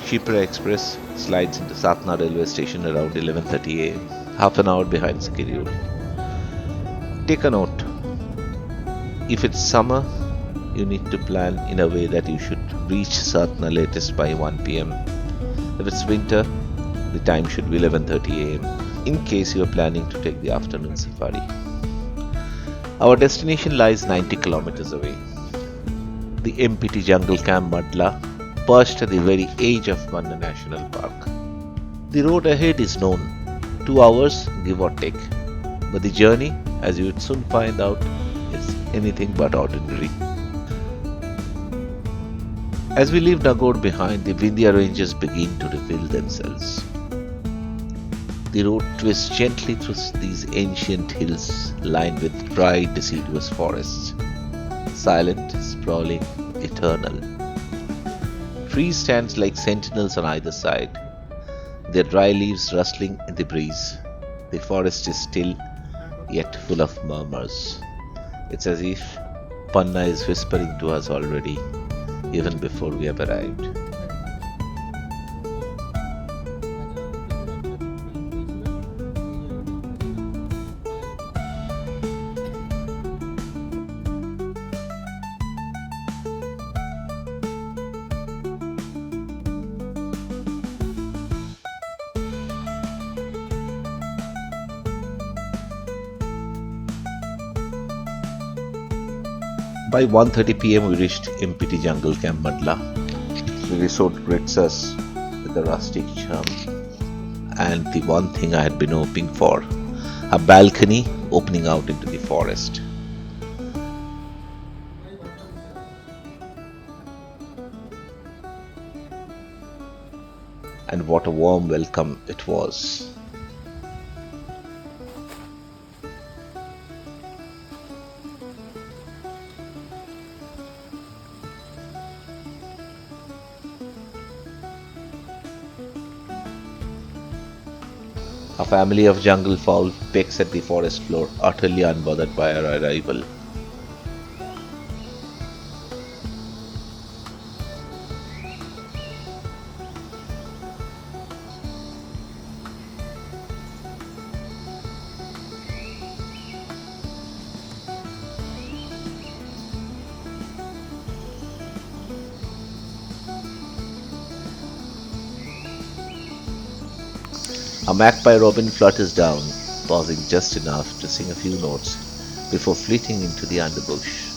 cheaper express slides into Satna Railway Station around 11:30 a.m., half an hour behind schedule. Take a note, if it's summer, you need to plan in a way that you should reach Satna latest by 1 p.m. If it's winter, the time should be 11:30 a.m. in case you are planning to take the afternoon safari. Our destination lies 90 kilometers away. The MPT Jungle Camp Madla, perched at the very edge of Panna National Park. The road ahead is known, 2 hours give or take, but the journey, as you would soon find out, is anything but ordinary. As we leave Nagaur behind, the Vindhya ranges begin to reveal themselves. The road twists gently through these ancient hills lined with dry, deciduous forests. Silent, sprawling, eternal. Trees stand like sentinels on either side, their dry leaves rustling in the breeze. The forest is still, yet full of murmurs. It's as if Panna is whispering to us already, even before we have arrived. By 1:30 p.m. we reached MPT Jungle Camp Madla. The resort greets us with a rustic charm and the one thing I had been hoping for, a balcony opening out into the forest. And what a warm welcome it was. A family of jungle fowl pecks at the forest floor, utterly unbothered by our arrival. A magpie robin flutters down, pausing just enough to sing a few notes before fleeting into the underbush.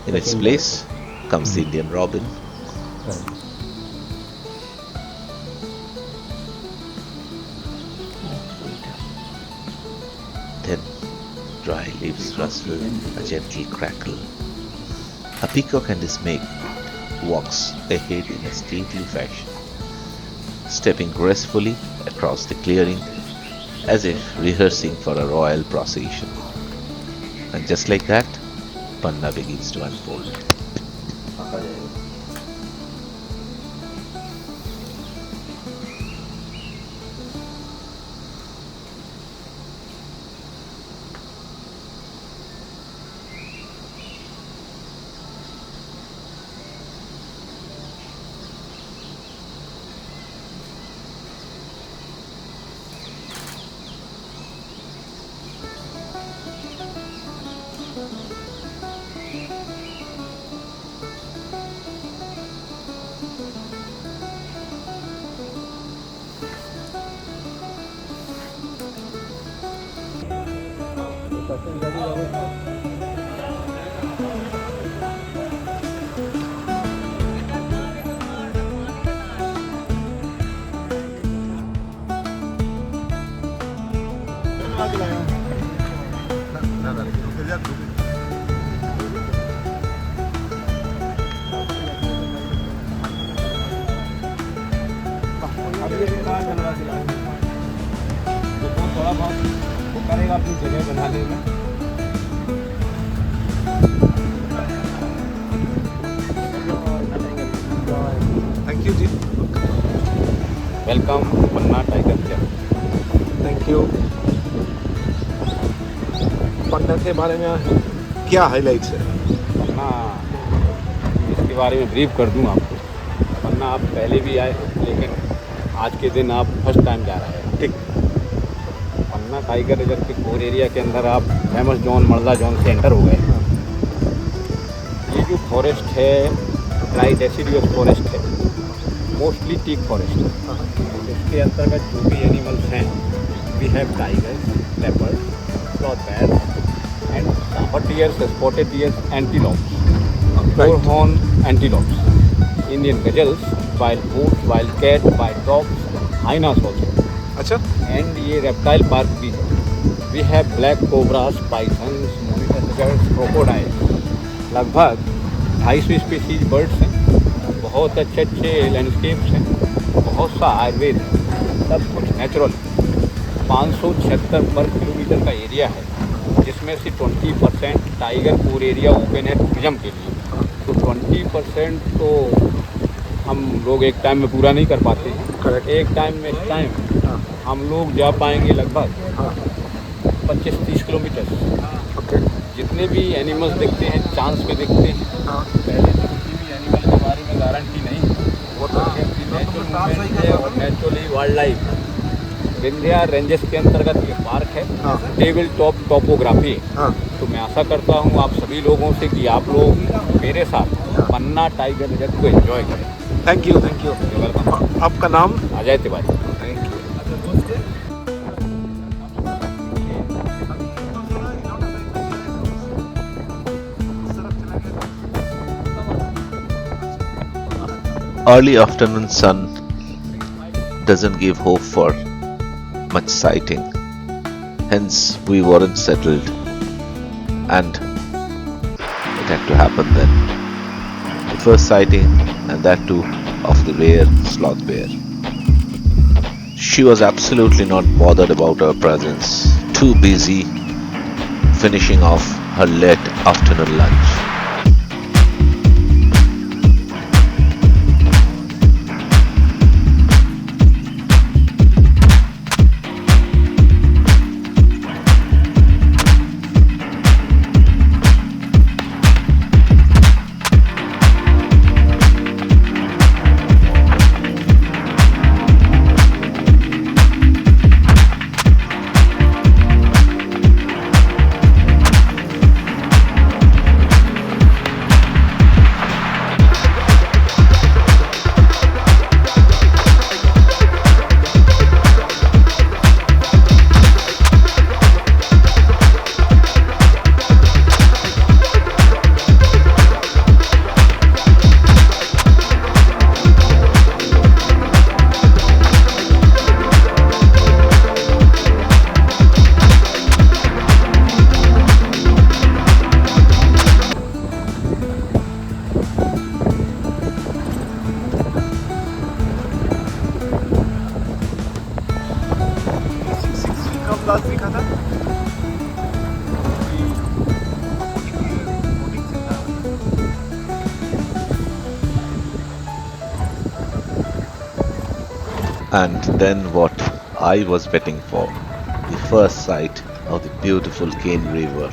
In its place comes the Indian robin. Then dry leaves rustle, a gentle crackle. A peacock and his mate walks ahead in a stately fashion, stepping gracefully across the clearing as if rehearsing for a royal procession. And just like that, Panna begins to unfold. थोड़ा बहुत करेगा अपनी जगह बनाने में। Welcome to Panna Tiger Camp. Thank you. Panna के बारे में क्या हाइलाइट्स है? पन्ना, इसके बारे में ब्रीफ कर दूं आपको। पन्ना आप पहले भी आए हैं, लेकिन आज के दिन आप फर्स्ट टाइम जा रहे हैं। ठीक। पन्ना टाइगर रिजर्व के कोर एरिया के अंदर आप फेमस जोन मड़ला जोन से एंटर हो गए। ये जो फॉरेस्ट है ड्राई डेसिडियस फॉरेस्ट है, मोस्टली टीक फॉरेस्ट है। इसके अंतर्गत जो भी एनिमल्स हैं, we have tigers, leopard, sloth bears and sambar deers, spotted deers, antelopes, four horn antelopes, Indian gazelles, wild goats, wild cat, wild dogs, hyenas also. अच्छा। And ये reptile park भी है. We have black cobras, pythons, monitor lizards, crocodiles. लगभग 250 species birds हैं, बहुत अच्छे अच्छे landscapes हैं, बहुत सा आयुर्वेद है, सब कुछ नेचुरल। 576 पर किलोमीटर का एरिया है, जिसमें से 20% टाइगर कोर एरिया ओपन है टूरिज्म के लिए। तो 20% तो हम लोग एक टाइम में पूरा नहीं कर पाते हैं। करेक्ट। एक टाइम में इस टाइम हम लोग जा पाएंगे लगभग 25-30 किलोमीटर। ओके। जितने भी एनिमल्स दिखते हैं चांस पे दिखते हैं। पहले तो किसी भी एनिमल के बारे में गारंटी नहीं, वो तो नेचुरल मूवमेंट है और naturally wild life. Vindhya ranges के अंतर्गत ये पार्क है, टेबल टॉप टॉपोग्राफी। तो मैं आशा करता हूँ आप सभी लोगों से कि आप लोग मेरे साथ पन्ना टाइगर रिजर्व को एंजॉय करें। Thank you, thank you. Welcome. आपका नाम? Ajay Tiwari. Thank you. Early afternoon sun doesn't give hope for much sighting. Hence, we weren't settled, and it had to happen then. The first sighting, and that too of the rare sloth bear. She was absolutely not bothered about our presence, too busy finishing off her late afternoon lunch. Last week था। And then what I was waiting for, the first sight of the beautiful Cane River.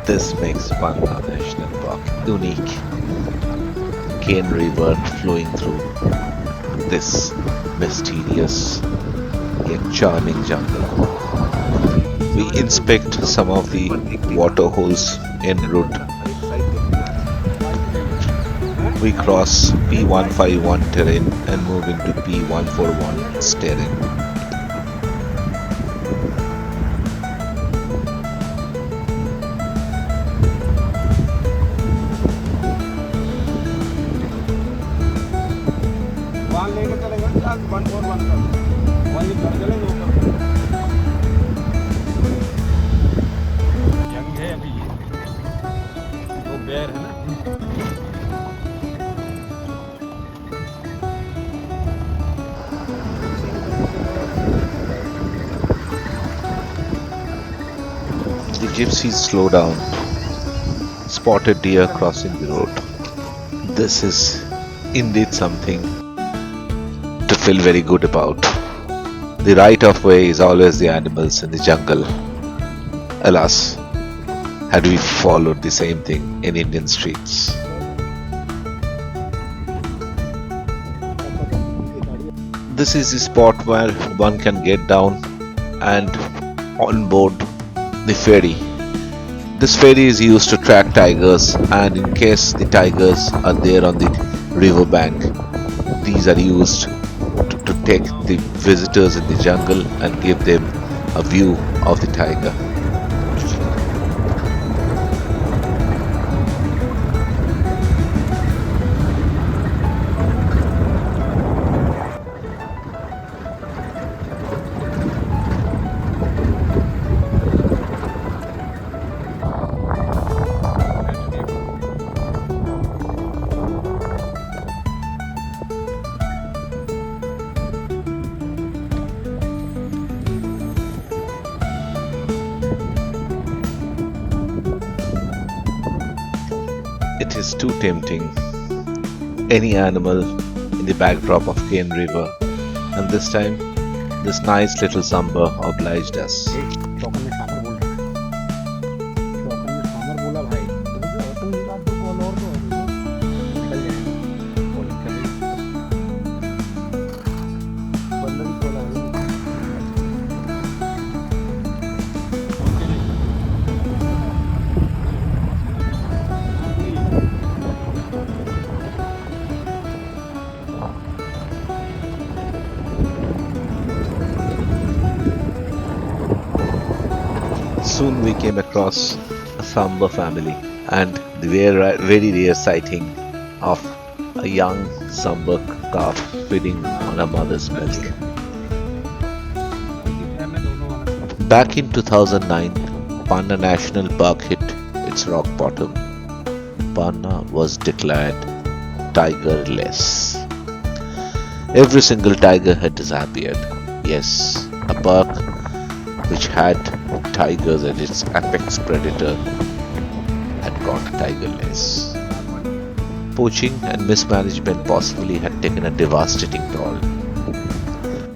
This makes Panna National Park unique. Cane River flowing through this mysterious yet charming jungle. We inspect some of the water holes en route. We cross P151 terrain and move into P141 terrain. Young है अभी ये, तो बेर है ना। The gypsies slow down. Spotted deer crossing the road. This is indeed something to feel very good about. The right of way is always the animals in the jungle. Alas, had we followed the same thing in Indian streets? This is the spot where one can get down and on board the ferry. This ferry is used to track tigers, and in case the tigers are there on the river bank, these are used to take the visitors in the jungle and give them a view of the tiger. It is too tempting. Any animal in the backdrop of Cane River, and this time this nice little samba obliged us. Soon we came across a Samba family, and the very rare sighting of a young Samba calf feeding on a mother's milk. Back in 2009, Panna National Park hit its rock bottom. Panna was declared tigerless. Every single tiger had disappeared. Yes, a park which had tigers as its apex predator had gone tigerless. Poaching and mismanagement possibly had taken a devastating toll.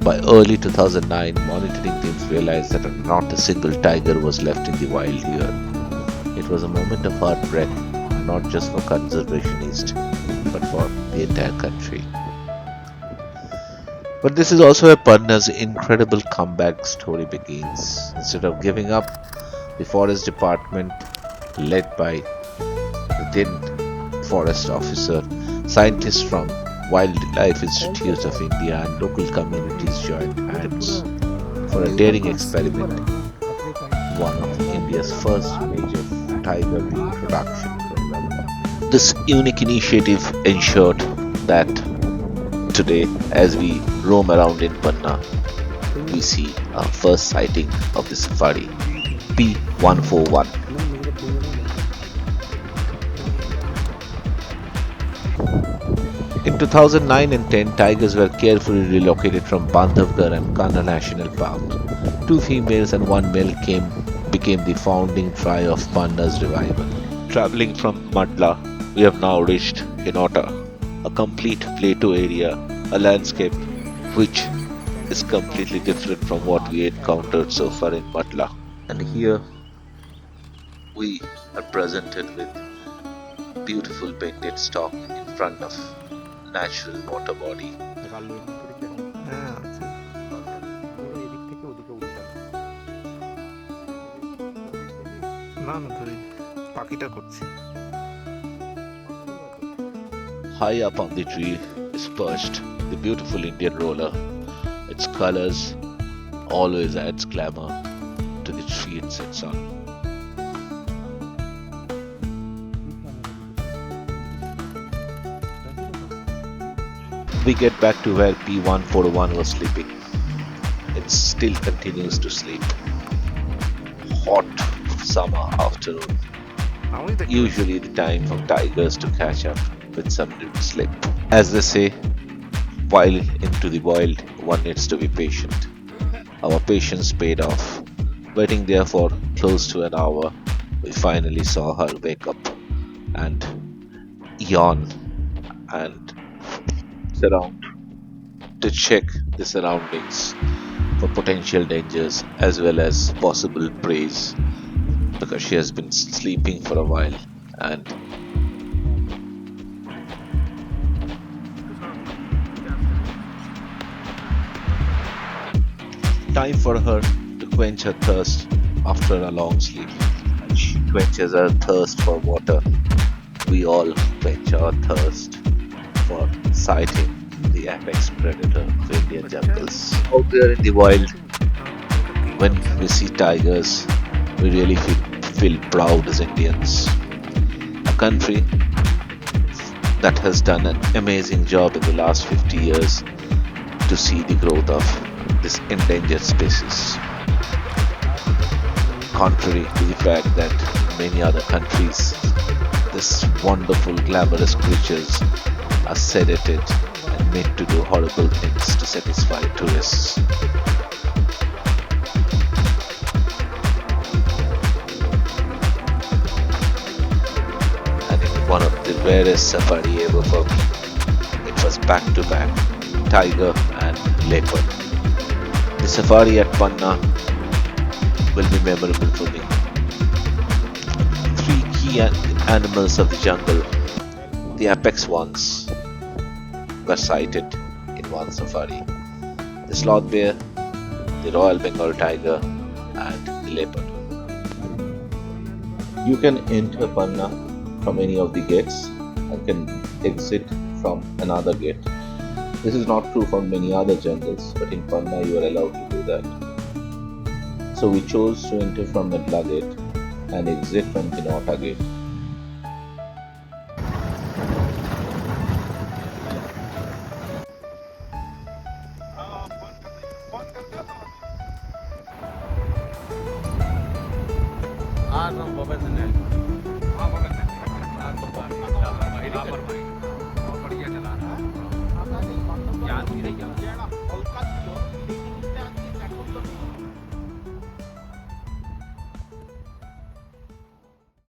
By early 2009, monitoring teams realized that not a single tiger was left in the wild here. It was a moment of heartbreak, not just for conservationists, but for the entire country. But this is also where Panna's incredible comeback story begins. Instead of giving up, the forest department, led by the then forest officer, scientists from Wildlife Institutes of India and local communities joined hands for a daring experiment, one of India's first major tiger reintroduction program. This unique initiative ensured that today, as we roam around in Panna, we see our first sighting of the safari, P141. In 2009 and 10, tigers were carefully relocated from Bandhavgarh and Kanha National Park. 2 females and 1 male became the founding try of Panna's revival. Traveling from Madla, we have now reached Hinouta, a complete plateau area, a landscape which is completely different from what we encountered so far in Madla. And here we are presented with beautiful painted stock in front of natural water body. High up on the tree is perched the beautiful Indian roller. Its colors always adds glamour to the tree it sits on. We get back to where P141 was sleeping. It still continues to sleep. Hot summer afternoon. Usually the time for tigers to catch up with some sleep. As they say, while into the wild, one needs to be patient. Our patience paid off. Waiting there for close to an hour, we finally saw her wake up and yawn and surround to check the surroundings for potential dangers as well as possible preys because she has been sleeping for a while and time for her to quench her thirst after a long sleep. And she quenches her thirst for water. We all quench our thirst for sighting the apex predator of Indian jungles. Out there in the wild, when we see tigers, we really feel proud as Indians. A country that has done an amazing job in the last 50 years to see the growth of this endangered species. Contrary to the fact that in many other countries, this wonderful, glamorous creatures are sedated and made to do horrible things to satisfy tourists. And in one of the rarest safari ever for me, it was back to back tiger and leopard. The safari at Panna will be memorable for me. Three key animals of the jungle, the apex ones, were sighted in one safari. The sloth bear, the Royal Bengal tiger and the leopard. You can enter Panna from any of the gates and can exit from another gate. This is not true for many other jungles, but in Panna you are allowed to do that. So we chose to enter from Madla Gate and exit from Hinouta Gate.